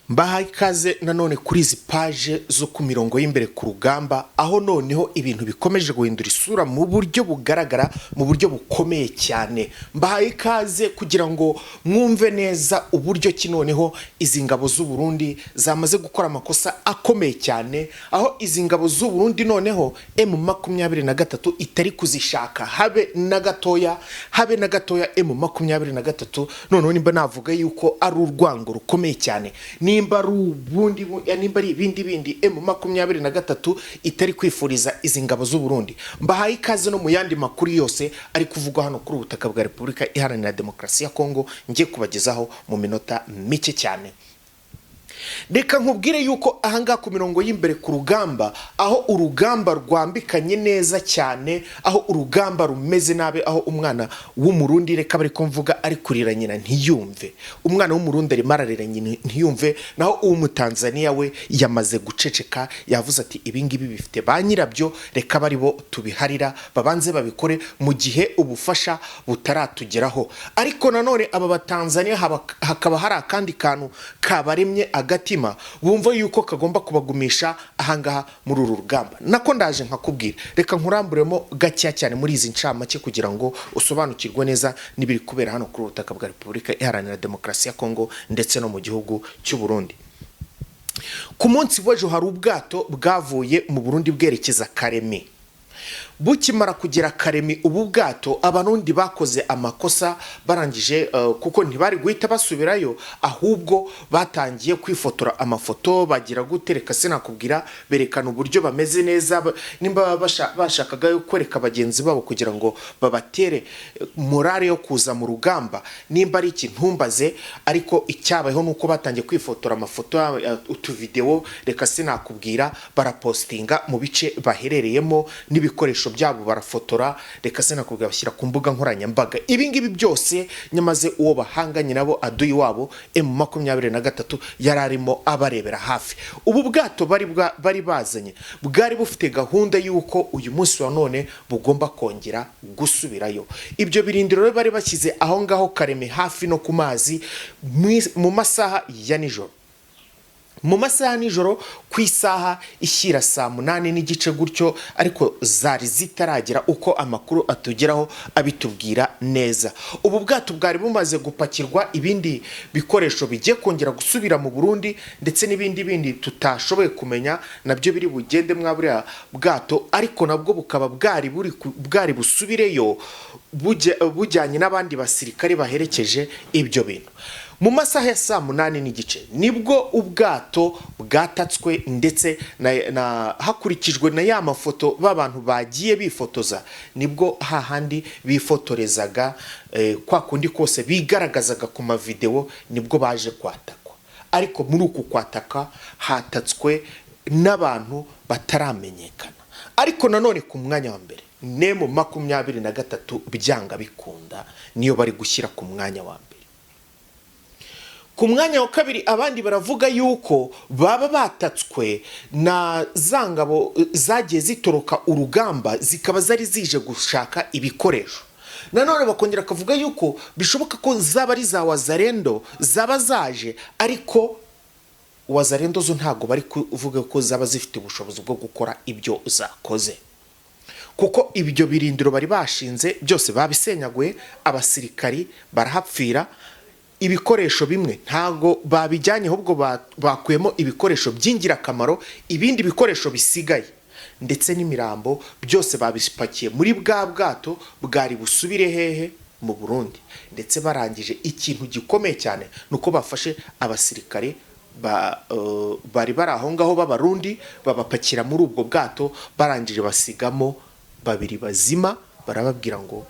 Mbahaye ikaze nanone kuri izi paje zo ku mirongo y'imbere ku rugamba, aho noneho ibintu bikomeje guhindura isura mu buryo bugaragara, mu buryo bukomeye cyane. Mbahaye ikaze kugira ngo mwumve neza uburyo ki noneho izi ngabo z'u Burundi zamaze gukora amakosa akomeye cyane, aho izi ngabo z'u Burundi noneho M23 itari kuzishaka habe na gatoya, M23 noneho nimba navuga yuko ari urwango rukomeye cyane, nimba ari ibindi M23 itari kwifuriza izi ngabo z'u Burundi. Mbahaye ikaze no mu yandi makuru yose ari kuvugwa hano kuri ubutaka bwa Repubulika Iharanira Demokarasi ya Kongo, ngiye kubagezaho mu minota mike cyane. Reka nkubwire yuko ahanga ku mirongo y'imbere ku rugamba, aho urugamba rwambikanye neza cyane, aho urugamba rumeze nabe, aho umwana w'umurundi reka bari kumvuga ari kurira nyina ntiyumve, umwana w'umurundi ari mararira nyina ntiyumve, naho umutanzania we yamaze guceceka, yavuze ati ibingibi bifite ba nyirabyo, reka bari bo tubiharira babanze babikore mu gihe ubufasha butaratugeraho. Ariko nanone aba batanzania hakaba hari akandi kantu kabaremye agatima, bumva yuko kagomba kubagumisha ahangaha muri uru rugamba. Nako ndaje nkakubwira, reka nkuramburemo gacya cyane muri izi ncamake kugira ngo usobanukirwe neza nibiri kubera hano kuri ubutaka bwa Repubulika Iharanira Demokarasi ya Kongo ndetse no mu gihugu cy'u Burundi. Ku munsi w'ejo hari ubwato bwavuye mu Burundi bwerekeza Karemi. Bukimara kugera Karemi ubu bwato abarundi bakoze amakosa barangije, kuko ntibari guhita basubirayo, ahubwo batangiye kwifotora amafoto bagira gutereka sinakubwira, berekana uburyo bameze neza, nimba bashakaga kwereka bagenzi babo kugira ngo babatere morale yo kuza mu rugamba, nimba ari ikintumbaze. Ariko icyabayeho nuko batangiye kwifotora amafoto, utuvideo reka sinakubwira, barapostinga mu bice baherereyemo n'ibikoresho byabo barafotora, reka sinakubwira bashyira ku mbuga nkoranyambaga. Ibi ngibi byose nyamaze uwo bahanganye nabo aduyi wabo M23 yararimo abarebera hafi. Ubu bwato bari bazanye bwari bufite gahunda yuko uyu munsi wa none bugomba kongera gusubirayo. Ibyo birindiro bari bashyize aho ngaho Kareme hafi no ku mazi mu masaha ya nijoro. Mu masaha nijoro ku isaha ishyira saa 8:30 gutyo, ariko zari zitaragera uko amakuru atugeraho abitubwira neza. Ubu bwato bwari bumaze gupakirwa ibindi bikoresho bigiye kongera gusubira mu Burundi, ndetse n'ibindi tutashoboye kumenya nabyo biri bugende mwaburiya bwato, ariko nabwo bukaba bwari busubireyo bujyanye n'abandi basirikare baherekeje ibyo bintu. Mu masaha ya saa 8:30 nibwo ubwato bwatatswe, ndetse hakurikijwe na ya mafoto b'abantu bagiye bifotoza, nibwo hahandi bifotorezaga kwa kundi kose bigaragazaga ku mavideo, nibwo baje kwatakwa. Ariko muri uku kwataka hatatswe n'abantu bataramenyekana. Ariko nanone ku mwanya wa mbere M23 byanga bikunda niyo bari gushyira ku mwanya wa mbere. Ku mwanya wa kabiri abandi baravuga yuko baba batatswe na zangabo zagiye zitoroka urugamba, zikaba zari zije gushaka ibikoresho. Nanone bakongera kavuga yuko bishoboka ko zaba ari za Wazalendo zaba zaje, ariko Wazalendo zo ntago bari kuvuga ko zaba zifite ubushobozi bwo gukora ibyo zakoze, kuko ibyo birindiro bari bashinze byose babisenyaguye, abasirikari barahapfira. Ibikoresho bimwe ntago babijyanye, ahubwo bakuyemo ibikoresho by'ingirakamaro, ibindi bikoresho bisigaye ndetse n'imirambo byose babipakiye muri bwa bwato bwari busubire hehe mu Burundi. Ndetse barangije ikintu gikomeye cyane nuko bafashe abasirikare bari bari aho ngaho b'abarundi, babapakira muri ubwo bwato, barangije basigamo 2 bazima, barababwira ngo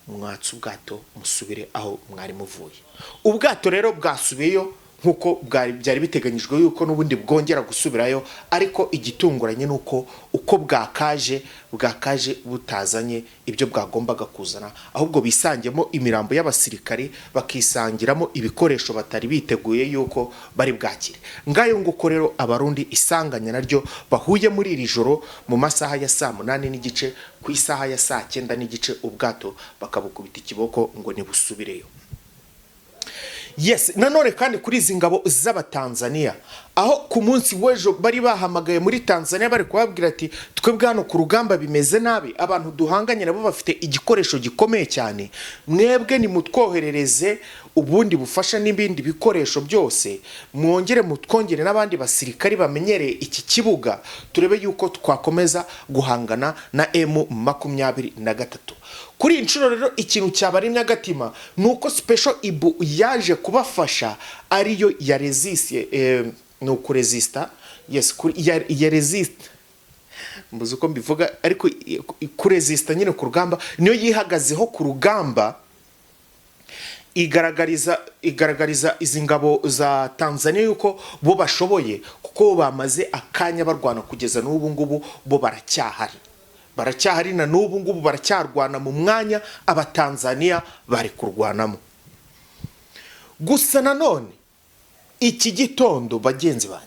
mwatsi ubwato musubire aho mwari muvuye. Ubwato rero bwasubiyeyo nkuko byari biteganyijwe yuko n'ubundi bwongera gusubirayo, ariko igitunguranye nuko uko bwakaje butazanye ibyo bwagombaga kuzana, ahubwo bisangemo imirambo y'abasirikari, bakisangiramo ibikoresho batari biteguye yuko bari bwakire. Ngayo nguko rero abarundi isanganya naryo bahuye muri iri joro mu masaha ya saa 8:30, ku isaha ya saa 9:30 ubwato bakabukubita ikiboko ngo nibusubireyo. Yes, nanone kandi kuri izi ngabo z'Abatanzania, aho ku munsi w'ejo bari bahamagaye muri Tanzania bari kubabwira ati twebwe hano ku rugamba bimeze nabi, abantu duhanganye nabo bafite igikoresho gikomeye cyane, mwebwe ni mutwoherereze ubundi bufasha n'ibindi bikoresho byose, mwongere mutwongere n'abandi basirikari bamenyereye iki kibuga, turebe yuko twakomeza guhangana na M23. Kuri inshuro rero ikintu cyabarimye agatima nuko Special Ibu yaje kubafasha, ariyo ya resiste no kuresista. Yes, ya resist, mbuze uko mbivuga, ariko kuresista nyine ku rugamba niyo yihagazeho ku rugamba, igaragariza izi ngabo za Tanzania yuko bo bashoboye, kuko bamaze akanya barwana kugeza n'ubu ngubu bo baracyahari na n'ubu ngubu baracyarwana mu mwanya Abatanzania bari kurwanamo. Gusa nanone iki gitondo bagenzi banyu,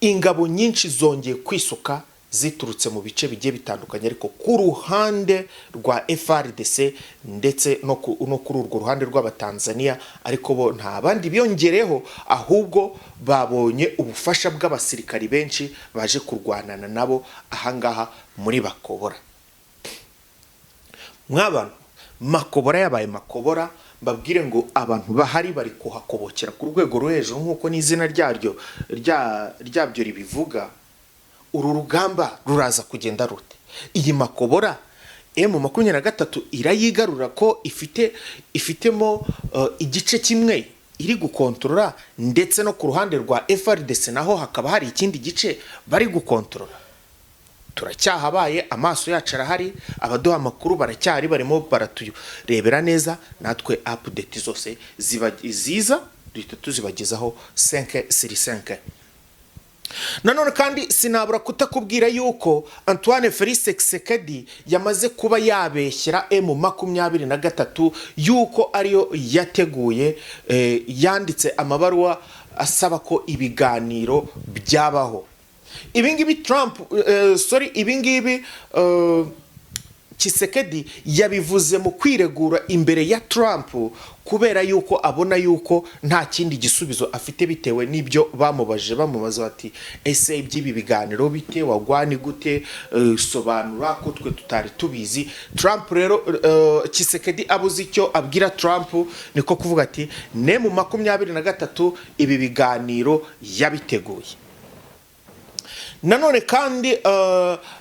ingabo nyinshi zongeye kwisuka ziturutse mu bice bigiye bitandukanye, ariko ku ruhande rwa FARDC ndetse no kuri urwo ruhande rw'Abatanzania, ariko bo nta bandi biyongereho, ahubwo babonye ubufasha bw'abasirikari benshi baje kurwanana nabo ahangaha muri Makobora. Mw'abantu Makobora yabaye Makobora, babwire ngo abantu bahari bari kuhakobokera ku rwego rwo hejuru nk'uko n'izina ryabyo ribivuga. Uru rugamba ruraza kugenda rute? Iyi Makobora M23 irayigarura ko ifitemo igice kimwe iri gukontorora, ndetse no ku ruhande rwa FARDC naho hakaba hari ikindi gice bari gukontorora. Turacyahabaye, amaso yacu arahari, abaduha amakuru baracyari, barimo baraturebera neza, natwe update zose ziza duhita tuzibagezaho 5/5. Nanone kandi sinabura kutakubwira yuko Antoine Félix Tshisekedi yamaze kuba yabeshyera M23 yuko ariyo yateguye, yanditse amabaruwa asaba ko ibiganiro byabaho. Ibingibi Tshisekedi yabivuze mu kwiregura imbere ya Trump, kubera yuko abona yuko nta kindi gisubizo afite bitewe n'ibyo bamubaza bati ese iby'ibi biganiro bite, wagwani gute, sobanura ko twe tutari tubizi. Trump rero Tshisekedi abuze icyo abwira Trump, niko kuvuga ati M23 ibi biganiro yabiteguye. Nanone kandi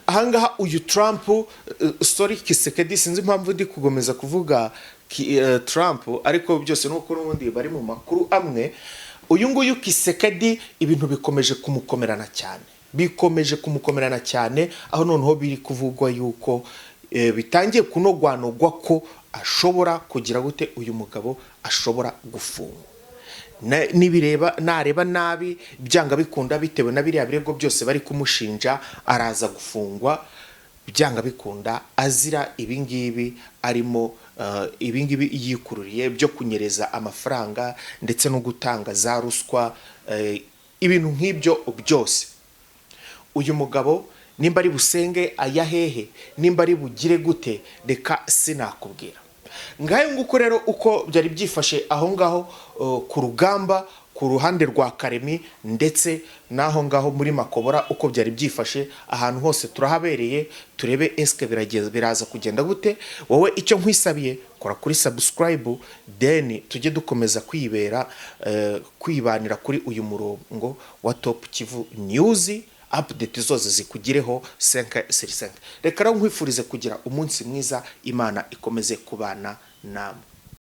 ahangaha uyu Trump, Tshisekedi, sinzi impamvu ndi kugomeza kuvuga Trump, ariko byose nuko n'ubundi bari mu makuru amwe. Uyu nguyu Tshisekedi ibintu bikomeje kumukomerana cyane, aho noneho biri kuvugwa yuko bitangiye kunogwanogwa ko ashobora kugira gute, uyu mugabo ashobora gufungwa. Nareba nabi byanga bikunda, bitewe na biriya birego byose bari kumushinja, araza gufungwa byanga bikunda, azira ibingibi arimo ibingibi yikururiye byo kunyereza amafaranga ndetse no gutanga za ruswa, ibintu nk'ibyo byose. Uyu mugabo nimba ari busenge ayahehe, nimba ari bugire gute, reka sinakubwira. Ngayo nguko rero uko byari byifashe aho ngaho ku rugamba, ku ruhande rwa Karemi ndetse naho ngaho muri Makobora, uko byari byifashe ahantu hose turahabereye, turebe eske biraza kugenda gute. Wowe icyo nkwisabiye, kora kuri subscribe, then tujye dukomeza kwibanira kuri uyu murongo wa Top Kivu News, update zose zikugireho 5/5. Reka rero nkwifurize kugira umunsi mwiza, Imana ikomeze kubana namwe.